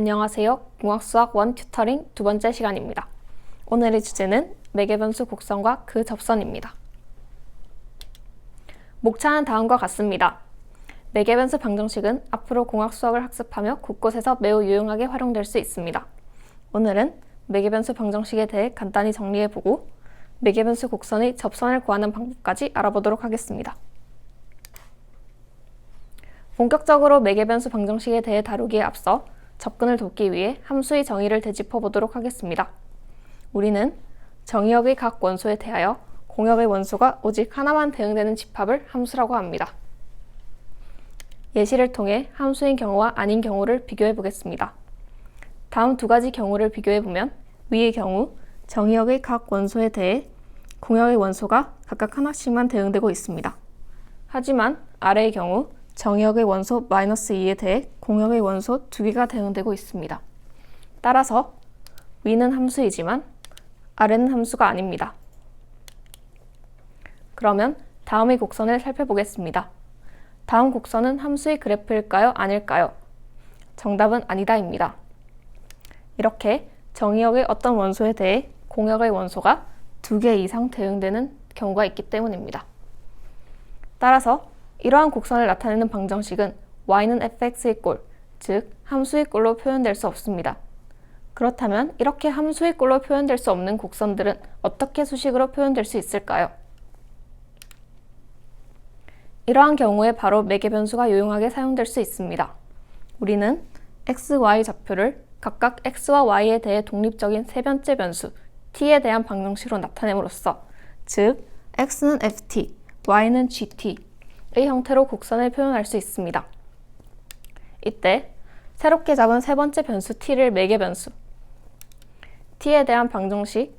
안녕하세요. 공학수학 1 튜터링 두 번째 시간입니다. 오늘의 주제는 매개변수 곡선과 그 접선입니다. 목차는 다음과 같습니다. 매개변수 방정식은 앞으로 공학수학을 학습하며 곳곳에서 매우 유용하게 활용될 수 있습니다. 오늘은 매개변수 방정식에 대해 간단히 정리해보고 매개변수 곡선의 접선을 구하는 방법까지 알아보도록 하겠습니다. 본격적으로 매개변수 방정식에 대해 다루기에 앞서 접근을 돕기 위해 함수의 정의를 되짚어 보도록 하겠습니다. 우리는 정의역의 각 원소에 대하여 공역의 원소가 오직 하나만 대응되는 집합을 함수라고 합니다. 예시를 통해 함수인 경우와 아닌 경우를 비교해 보겠습니다. 다음 두 가지 경우를 비교해 보면 위의 경우 정의역의 각 원소에 대해 공역의 원소가 각각 하나씩만 대응되고 있습니다. 하지만 아래의 경우 정의역의 원소 -2에 대해 공역의 원소 2개가 대응되고 있습니다. 따라서 위는 함수이지만 아래는 함수가 아닙니다. 그러면 다음의 곡선을 살펴보겠습니다. 다음 곡선은 함수의 그래프일까요? 아닐까요? 정답은 아니다입니다. 이렇게 정의역의 어떤 원소에 대해 공역의 원소가 2개 이상 대응되는 경우가 있기 때문입니다. 따라서 이러한 곡선을 나타내는 방정식은 y는 fx의 꼴, 즉 함수의 꼴로 표현될 수 없습니다. 그렇다면 이렇게 함수의 꼴로 표현될 수 없는 곡선들은 어떻게 수식으로 표현될 수 있을까요? 이러한 경우에 바로 매개변수가 유용하게 사용될 수 있습니다. 우리는 x, y 좌표를 각각 x와 y에 대해 독립적인 세 번째 변수 t에 대한 방정식으로 나타냄으로써 즉 x는 ft, y는 gt 의 형태로 곡선을 표현할 수 있습니다. 이때 새롭게 잡은 세 번째 변수 t를 매개변수 t에 대한 방정식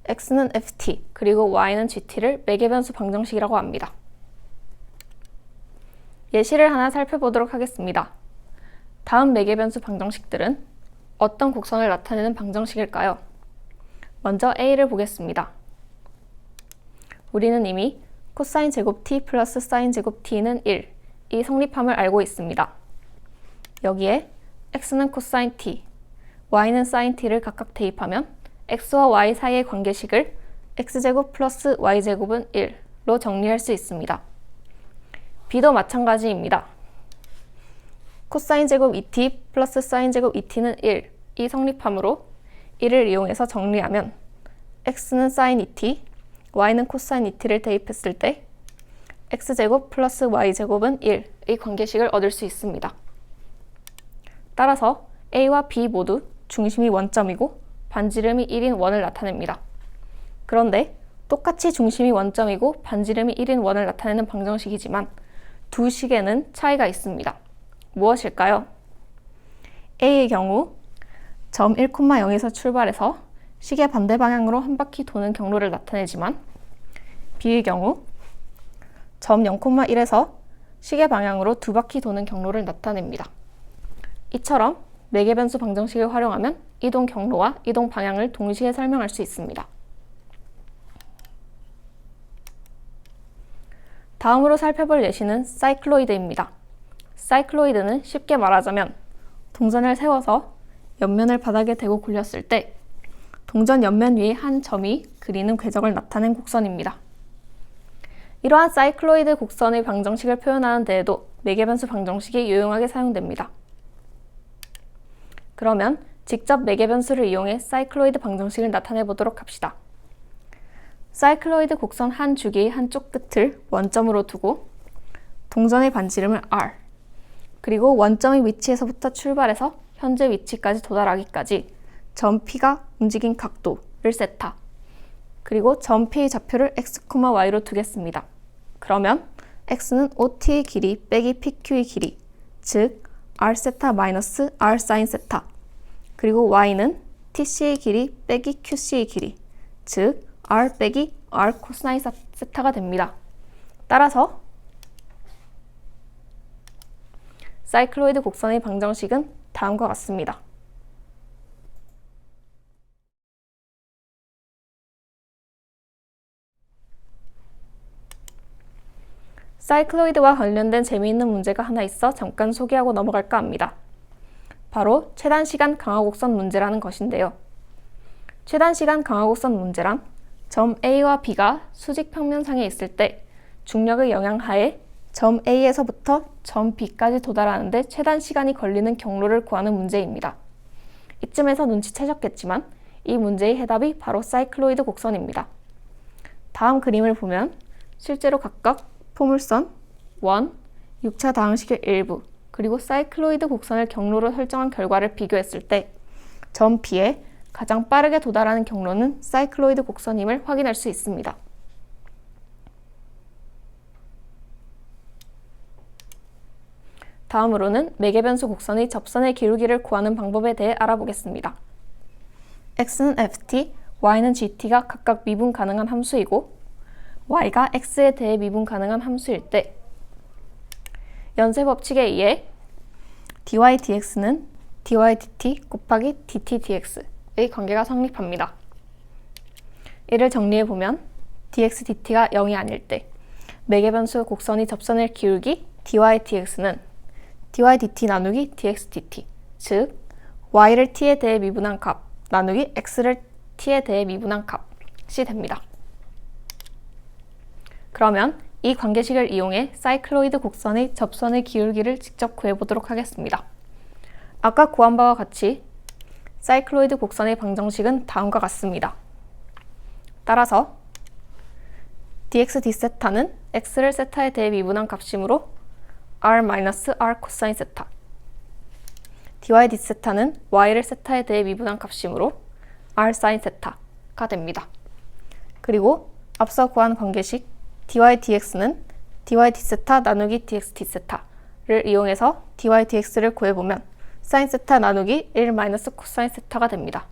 x는 ft 그리고 y는 gt를 매개변수 방정식이라고 합니다. 예시를 하나 살펴보도록 하겠습니다. 다음 매개변수 방정식들은 어떤 곡선을 나타내는 방정식일까요? 먼저 a를 보겠습니다. 우리는 이미 코사인 제곱 t 플러스 사인 제곱 t는 1, 이 성립함을 알고 있습니다. 여기에 x는 코사인 t, y는 사인 t를 각각 대입하면 x와 y 사이의 관계식을 x제곱 플러스 y제곱은 1로 정리할 수 있습니다. b도 마찬가지입니다. 코사인 제곱 2t 플러스 사인 제곱 2t는 1, 이 성립함으로 1을 이용해서 정리하면 x는 사인 2t, y는 코사인 2t를 대입했을 때 x제곱 플러스 y제곱은 1의 관계식을 얻을 수 있습니다. 따라서 a와 b 모두 중심이 원점이고 반지름이 1인 원을 나타냅니다. 그런데 똑같이 중심이 원점이고 반지름이 1인 원을 나타내는 방정식이지만 두 식에는 차이가 있습니다. 무엇일까요? a의 경우 점 1,0에서 출발해서 식의 반대 방향으로 한 바퀴 도는 경로를 나타내지만 b의 경우 점 0,1에서 식의 방향으로 두 바퀴 도는 경로를 나타냅니다. 이처럼 매개변수 방정식을 활용하면 이동 경로와 이동 방향을 동시에 설명할 수 있습니다. 다음으로 살펴볼 예시는 사이클로이드입니다. 사이클로이드는 쉽게 말하자면 동전을 세워서 옆면을 바닥에 대고 굴렸을 때 동전 옆면 위에 한 점이 그리는 궤적을 나타낸 곡선입니다. 이러한 사이클로이드 곡선의 방정식을 표현하는 데에도 매개변수 방정식이 유용하게 사용됩니다. 그러면 직접 매개변수를 이용해 사이클로이드 방정식을 나타내 보도록 합시다. 사이클로이드 곡선 한 주기의 한쪽 끝을 원점으로 두고 동전의 반지름을 r, 그리고 원점의 위치에서부터 출발해서 현재 위치까지 도달하기까지 점 P가 움직인 각도를 세타, 그리고 점 P의 좌표를 x, y로 두겠습니다. 그러면 x는 OT의 길이 빼기 PQ의 길이, 즉 r 세타 마이너스 r 사인 세타, 그리고 y는 TC의 길이 빼기 QC의 길이, 즉 r 빼기 r 코사인 세타가 됩니다. 따라서 사이클로이드 곡선의 방정식은 다음과 같습니다. 사이클로이드와 관련된 재미있는 문제가 하나 있어 잠깐 소개하고 넘어갈까 합니다. 바로 최단시간 강화곡선 문제라는 것인데요. 최단시간 강화곡선 문제란 점 A와 B가 수직 평면상에 있을 때 중력의 영향하에 점 A에서부터 점 B까지 도달하는데 최단 시간이 걸리는 경로를 구하는 문제입니다. 이쯤에서 눈치채셨겠지만 이 문제의 해답이 바로 사이클로이드 곡선입니다. 다음 그림을 보면 실제로 각각 포물선, 원, 6차 다항식의 일부, 그리고 사이클로이드 곡선을 경로로 설정한 결과를 비교했을 때 점 B에 가장 빠르게 도달하는 경로는 사이클로이드 곡선임을 확인할 수 있습니다. 다음으로는 매개변수 곡선의 접선의 기울기를 구하는 방법에 대해 알아보겠습니다. x는 ft, y는 gt가 각각 미분 가능한 함수이고 y가 x에 대해 미분 가능한 함수일 때 연쇄 법칙에 의해 dy dx는 dy dt 곱하기 dt dx의 관계가 성립합니다. 이를 정리해보면 dx dt가 0이 아닐 때 매개변수 곡선의 접선의 기울기 dy dx는 dy dt 나누기 dx dt, 즉 y를 t에 대해 미분한 값 나누기 x를 t에 대해 미분한 값이 됩니다. 그러면 이 관계식을 이용해 사이클로이드 곡선의 접선의 기울기를 직접 구해보도록 하겠습니다. 아까 구한 바와 같이 사이클로이드 곡선의 방정식은 다음과 같습니다. 따라서 dx d세타는 x를 세타에 대해 미분한 값이므로 r-r 코사인 세타, dy d세타는 y를 세타에 대해 미분한 값이므로 r 사인 세타가 됩니다. 그리고 앞서 구한 관계식 dy dx는 dy d세타 나누기 dx d세타를 이용해서 dy dx를 구해보면 사인 세타 나누기 1 마이너스 코사인 세타가 됩니다.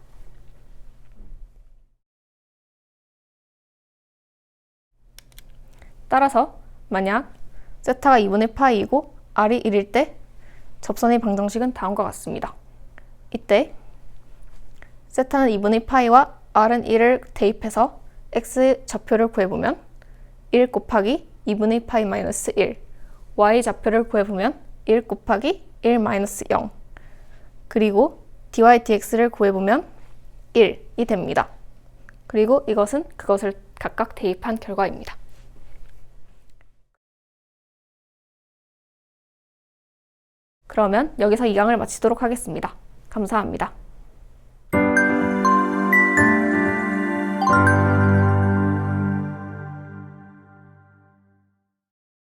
따라서 만약 세타가 2분의 파이이고 r이 1일 때 접선의 방정식은 다음과 같습니다. 이때 세타는 2분의 파이와 r은 1을 대입해서 x 좌표를 구해보면 1 곱하기 2분의 파이 마이너스 1, y 좌표를 구해보면 1 곱하기 1 마이너스 0, 그리고 dy dx를 구해보면 1이 됩니다. 그리고 이것은 그것을 각각 대입한 결과입니다. 그러면 여기서 2강을 마치도록 하겠습니다. 감사합니다.